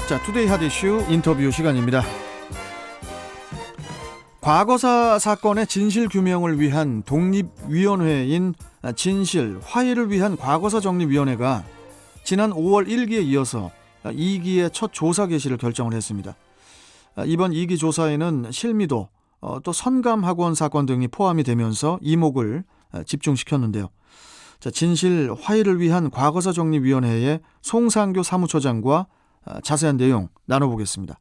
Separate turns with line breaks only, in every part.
자, 투데이 핫 이슈 인터뷰 시간입니다. 과거사 사건의 진실 규명을 위한 독립위원회인 진실, 화해를 위한 과거사 정리위원회가 지난 5월 1기에 이어서 2기의 첫 조사 개시를 결정을 했습니다. 이번 2기 조사에는 실미도, 또 선감학원 사건 등이 포함이 되면서 이목을 집중시켰는데요. 자, 진실, 화해를 위한 과거사 정리위원회의 송상교 사무처장과 자세한 내용 나눠보겠습니다.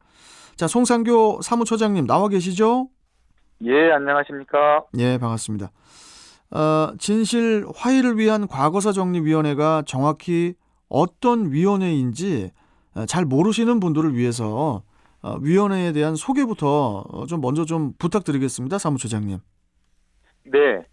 자, 송상교 사무처장님 나와 계시죠?
예, 안녕하십니까?
예, 반갑습니다. 진실 화해를 위한 과거사 정리위원회가 정확히 어떤 위원회인지 잘 모르시는 분들을 위해서 위원회에 대한 소개부터 좀 먼저 좀 부탁드리겠습니다, 사무처장님.
네,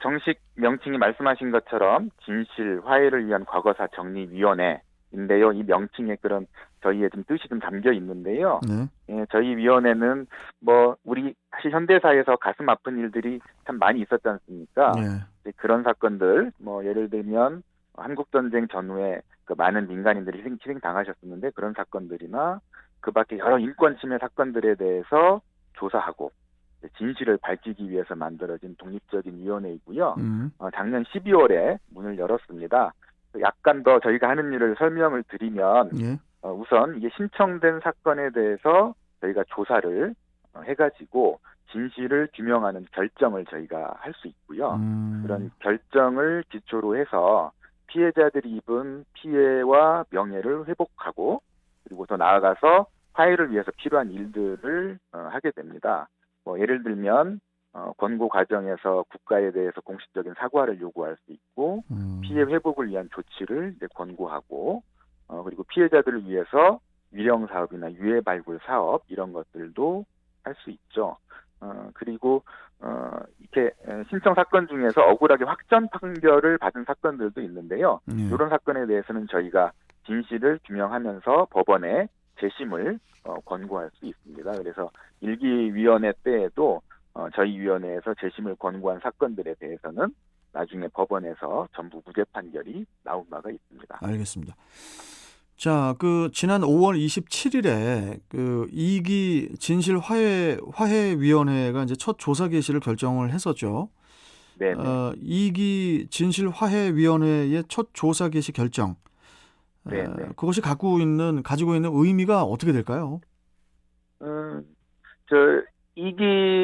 정식 명칭이 말씀하신 것처럼 진실 화해를 위한 과거사 정리위원회인데요. 이 명칭에 그런 저희의 좀 뜻이 좀 담겨 있는데요.
네.
예, 저희 위원회는 우리 사실 현대사에서 가슴 아픈 일들이 참 많이 있었지 않습니까?
네.
이제 그런 사건들, 예를 들면 한국전쟁 전후에 그 많은 민간인들이 희생 당하셨었는데 그런 사건들이나 그 밖에 여러 인권 침해 사건들에 대해서 조사하고 진실을 밝히기 위해서 만들어진 독립적인 위원회이고요. 작년 12월에 문을 열었습니다. 약간 더 저희가 하는 일을 설명을 드리면
예.
우선 이게 신청된 사건에 대해서 저희가 조사를 해가지고 진실을 규명하는 결정을 저희가 할 수 있고요. 그런 결정을 기초로 해서 피해자들이 입은 피해와 명예를 회복하고 그리고 더 나아가서 화해를 위해서 필요한 일들을 하게 됩니다. 예를 들면 권고 과정에서 국가에 대해서 공식적인 사과를 요구할 수 있고 피해 회복을 위한 조치를 이제 권고하고 그리고 피해자들을 위해서 위령 사업이나 유해 발굴 사업 이런 것들도 할 수 있죠. 그리고 이렇게 신청 사건 중에서 억울하게 확정 판결을 받은 사건들도 있는데요. 이런 사건에 대해서는 저희가 진실을 규명하면서 법원에 재심을 권고할 수 있습니다. 그래서 1기 위원회 때에도 저희 위원회에서 재심을 권고한 사건들에 대해서는 나중에 법원에서 전부 무죄 판결이 나온 바가 있습니다.
알겠습니다. 자, 지난 5월 27일에 2기 진실 화해위원회가 이제 첫 조사 개시를 결정을 했었죠.
네.
2기 진실 화해위원회의 첫 조사 개시 결정.
네.
그것이 가지고 있는 의미가 어떻게 될까요?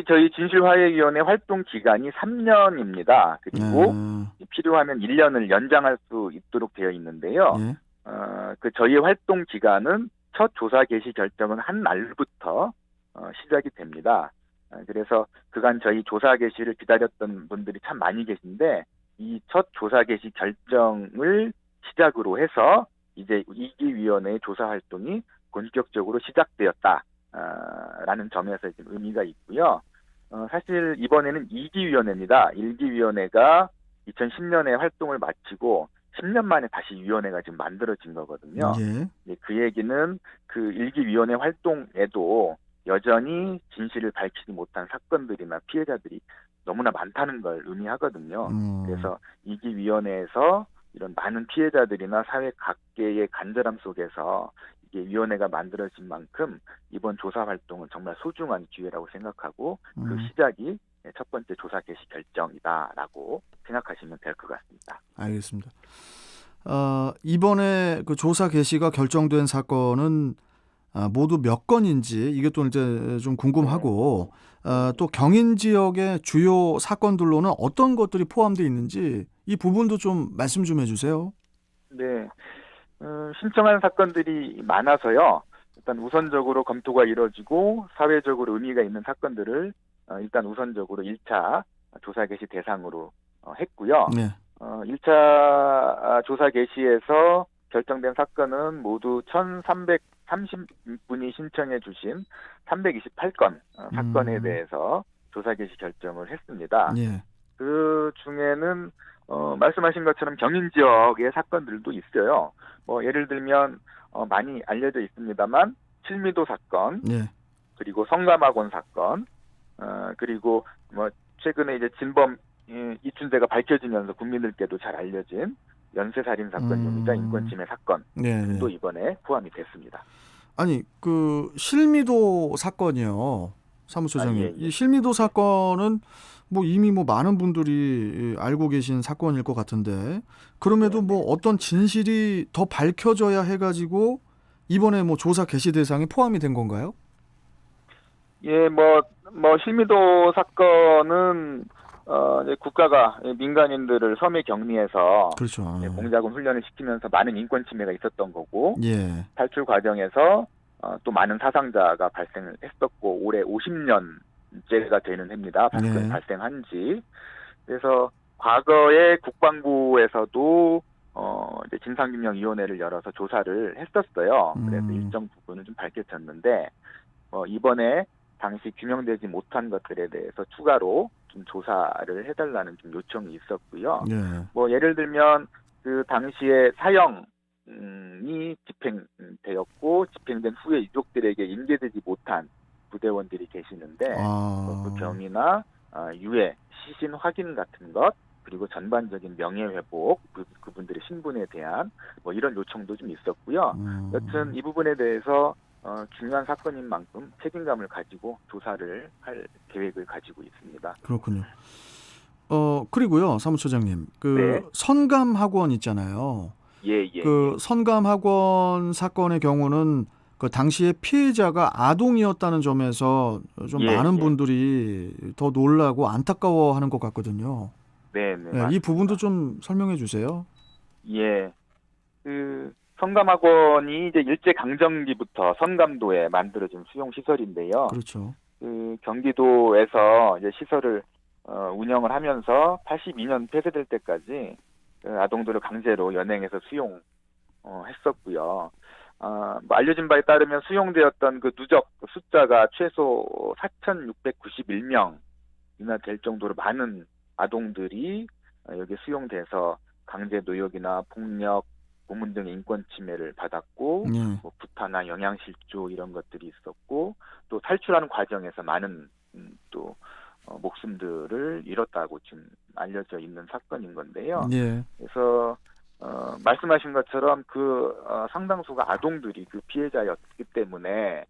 저희 진실화해위원회 활동 기간이 3년입니다. 그리고 필요하면 1년을 연장할 수 있도록 되어 있는데요.
예.
저희의 활동 기간은 첫 조사 개시 결정은 한 날부터 시작이 됩니다. 그래서 그간 저희 조사 개시를 기다렸던 분들이 참 많이 계신데 이 첫 조사 개시 결정을 시작으로 해서 이제 2기 위원회의 조사 활동이 본격적으로 시작되었다. 라는 점에서 지금 의미가 있고요. 사실 이번에는 2기 위원회입니다. 1기 위원회가 2010년에 활동을 마치고 10년 만에 다시 위원회가 지금 만들어진 거거든요.
예.
그 얘기는 그 1기 위원회 활동에도 여전히 진실을 밝히지 못한 사건들이나 피해자들이 너무나 많다는 걸 의미하거든요. 그래서 2기 위원회에서 이런 많은 피해자들이나 사회 각계의 간절함 속에서 이게 위원회가 만들어진 만큼 이번 조사 활동은 정말 소중한 기회라고 생각하고 그 시작이 첫 번째 조사 개시 결정이다라고 생각하시면 될 것 같습니다.
알겠습니다. 이번에 그 조사 개시가 결정된 사건은 모두 몇 건인지 이게 또 이제 좀 궁금하고 또 경인 지역의 주요 사건들로는 어떤 것들이 포함되어 있는지 이 부분도 좀 말씀 좀 해주세요.
네. 신청한 사건들이 많아서요. 일단 우선적으로 검토가 이루어지고 사회적으로 의미가 있는 사건들을 일단 우선적으로 1차 조사 개시 대상으로 했고요.
네.
1차 조사 개시에서 결정된 사건은 모두 1,330분이 신청해 주신 328건 사건에 대해서 조사 개시 결정을 했습니다.
예.
그 중에는 말씀하신 것처럼 경인 지역의 사건들도 있어요. 예를 들면 많이 알려져 있습니다만 실미도 사건,
예.
그리고 성감학원 사건, 그리고 최근에 이제 진범 이춘재가 밝혀지면서 국민들께도 잘 알려진 연쇄살인 사건 용의자 인권침해 사건 등도 이번에 포함이 됐습니다.
아니 그 실미도 사건이요, 사무처장님.
예,
이
예.
실미도 사건은 뭐 이미 뭐 많은 분들이 알고 계신 사건일 것 같은데 그럼에도
네,
뭐
네.
어떤 진실이 더 밝혀져야 해가지고 이번에 뭐 조사 개시 대상에 포함이 된 건가요?
예, 실미도 사건은, 이제 국가가 민간인들을 섬에 격리해서
그렇죠.
공작원 훈련을 시키면서 많은 인권 침해가 있었던 거고,
예.
탈출 과정에서 또 많은 사상자가 발생을 했었고, 올해 50년째가 되는 해입니다. 사건이
네.
발생한 지. 그래서 과거에 국방부에서도 이제 진상규명위원회를 열어서 조사를 했었어요. 그래서
음.
일정 부분은 좀 밝혀졌는데, 이번에 당시 규명되지 못한 것들에 대해서 추가로 좀 조사를 해달라는 좀 요청이 있었고요.
예.
예를 들면 그 당시에 사형이 집행되었고 집행된 후에 유족들에게 인계되지 못한 부대원들이 계시는데 그
아.
경위나 유해, 시신 확인 같은 것 그리고 전반적인 명예회복, 그분들의 신분에 대한 이런 요청도 좀 있었고요. 여튼
음.
이 부분에 대해서 중요한 사건인 만큼 책임감을 가지고 조사를 할 계획을 가지고 있습니다.
그렇군요. 그리고요, 사무처장님.
네,
그 선감학원 있잖아요.
예, 예, 예,
그 선감학원 사건의 경우는 그 당시에 피해자가 아동이었다는 점에서 좀
예,
많은
예,
분들이 더 놀라고 안타까워하는 것 같거든요.
네, 네,
예, 이 부분도
맞습니다.
좀 설명해 주세요.
예, 그 성감학원이 이제 일제 강점기부터 선감도에 만들어진 수용 시설인데요.
그렇죠.
그 경기도에서 이제 시설을 운영을 하면서 82년 폐쇄될 때까지 그 아동들을 강제로 연행해서 수용했었고요. 알려진 바에 따르면 수용되었던 그 누적 숫자가 최소 4,691명이나 될 정도로 많은 아동들이 여기 수용돼서 강제 노역이나 폭력, 고문 등의 인권 침해를 받았고,
예.
구타나 영양실조 이런 것들이 있었고, 또 탈출하는 과정에서 많은 또 목숨들을 잃었다고 지금 알려져 있는 사건인 건데요.
예.
그래서 말씀하신 것처럼 그 상당수가 아동들이 그 피해자였기 때문에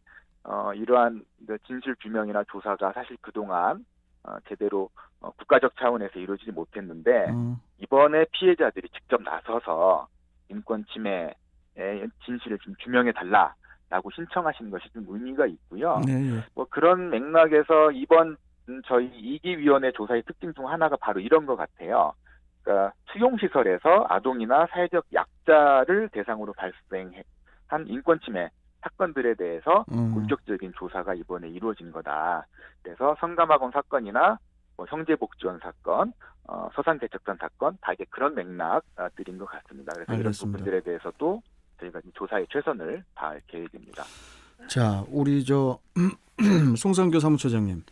이러한 그 진실 규명이나 조사가 사실 그동안 제대로 국가적 차원에서 이루어지지 못했는데
음.
이번에 피해자들이 직접 나서서 인권 침해의 진실을 좀 규명해 달라라고 신청하신 것이 좀 의미가 있고요.
예, 예.
그런 맥락에서 이번 저희 이기위원회 조사의 특징 중 하나가 바로 이런 것 같아요. 그러니까 수용시설에서 아동이나 사회적 약자를 대상으로 발생한 인권 침해 사건들에 대해서
음.
본격적인 조사가 이번에 이루어진 거다. 그래서 성감학원 사건이나 형제복지원 사건, 서산대책단 사건 다 이게 그런 맥락들인 것 같습니다. 그래서 이런
알겠습니다.
부분들에 대해서도 저희가 조사에 최선을 다할 계획입니다.
자, 우리 저 송성교 사무처장님.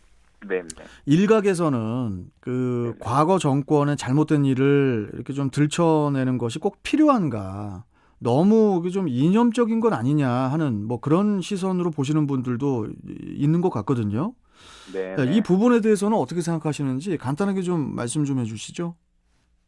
네, 네,
일각에서는 그
네, 네.
과거 정권의 잘못된 일을 이렇게 좀 들춰내는 것이 꼭 필요한가? 너무 이게 좀 이념적인 건 아니냐 하는 뭐 그런 시선으로 보시는 분들도 있는 것 같거든요.
네,
자, 이
네.
부분에 대해서는 어떻게 생각하시는지 간단하게 좀 말씀 좀 해주시죠.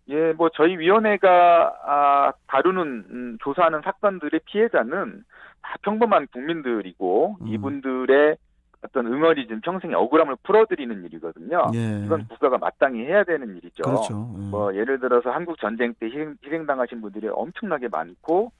예, 저희 위원회가 다루는 조사하는 사건들의 피해자는 다 평범한 국민들이고
음.
이분들의 어떤 응어리진 평생의 억울함을 풀어드리는 일이거든요. 이건
예.
국가가 마땅히 해야 되는 일이죠.
그렇죠.
예를 들어서 한국 전쟁 때 희생당하신 분들이 엄청나게 많고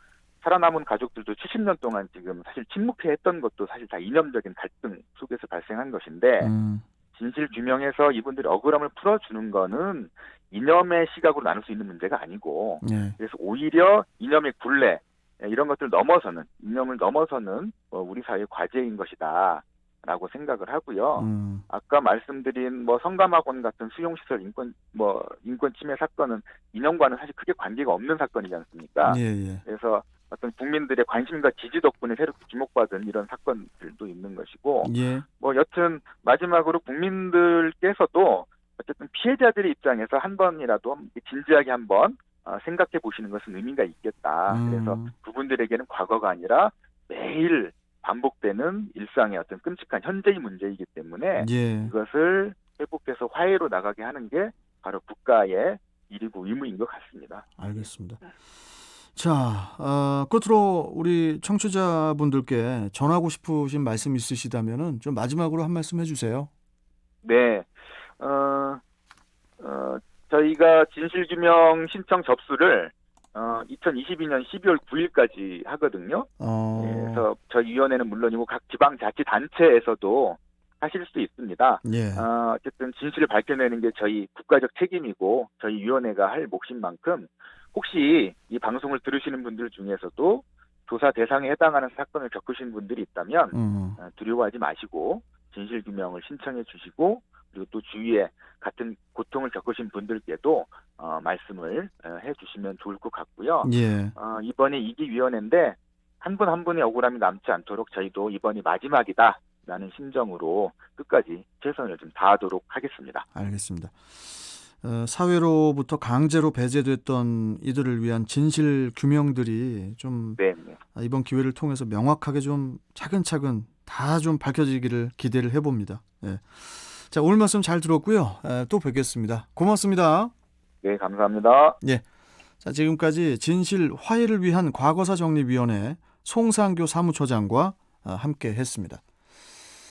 살아남은 가족들도 70년 동안 지금 사실 침묵해했던 것도 사실 다 이념적인 갈등 속에서 발생한 것인데
음.
진실 규명해서 이분들의 억울함을 풀어주는 거는 이념의 시각으로 나눌 수 있는 문제가 아니고
예.
그래서 오히려 이념의 굴레 이런 것들 넘어서는 이념을 넘어서는 우리 사회의 과제인 것이다 라고 생각을 하고요.
음.
아까 말씀드린 성감학원 같은 수용시설 인권 침해 사건은 이념과는 사실 크게 관계가 없는 사건이지 않습니까?
예, 예.
그래서 어떤 국민들의 관심과 지지 덕분에 새롭게 주목받은 이런 사건들도 있는 것이고
예.
여튼 마지막으로 국민들께서도 어쨌든 피해자들의 입장에서 한 번이라도 진지하게 한번 생각해 보시는 것은 의미가 있겠다. 그래서
음.
그분들에게는 과거가 아니라 매일 반복되는 일상의 어떤 끔찍한 현재의 문제이기 때문에
예.
이것을 회복해서 화해로 나가게 하는 게 바로 국가의 일이고 의무인 것 같습니다.
알겠습니다. 자, 끝으로 우리 청취자분들께 전하고 싶으신 말씀 있으시다면은 좀 마지막으로 한 말씀 해주세요.
네. 어, 저희가 진실규명 신청 접수를 2022년 12월 9일까지 하거든요. 그래서 저희 위원회는 물론이고 각 지방자치단체에서도 하실 수 있습니다.
예.
어쨌든 진실을 밝혀내는 게 저희 국가적 책임이고 저희 위원회가 할 몫인 만큼 혹시 이 방송을 들으시는 분들 중에서도 조사 대상에 해당하는 사건을 겪으신 분들이 있다면 두려워하지 마시고 진실규명을 신청해 주시고 그리고 또 주위에 같은 고통을 겪으신 분들께도 말씀을 해주시면 좋을 것 같고요.
예.
이번에 2기 위원회인데 한 분 한 분의 억울함이 남지 않도록 저희도 이번이 마지막이다라는 심정으로 끝까지 최선을 좀 다하도록 하겠습니다.
알겠습니다. 사회로부터 강제로 배제됐던 이들을 위한 진실 규명들이 좀
네.
이번 기회를 통해서 명확하게 좀 차근차근 다 좀 밝혀지기를 기대를 해봅니다. 예. 자, 오늘 말씀 잘 들었고요. 또 뵙겠습니다. 고맙습니다.
네, 감사합니다.
예. 자, 지금까지 진실 화해를 위한 과거사 정리위원회 송상교 사무처장과 함께 했습니다.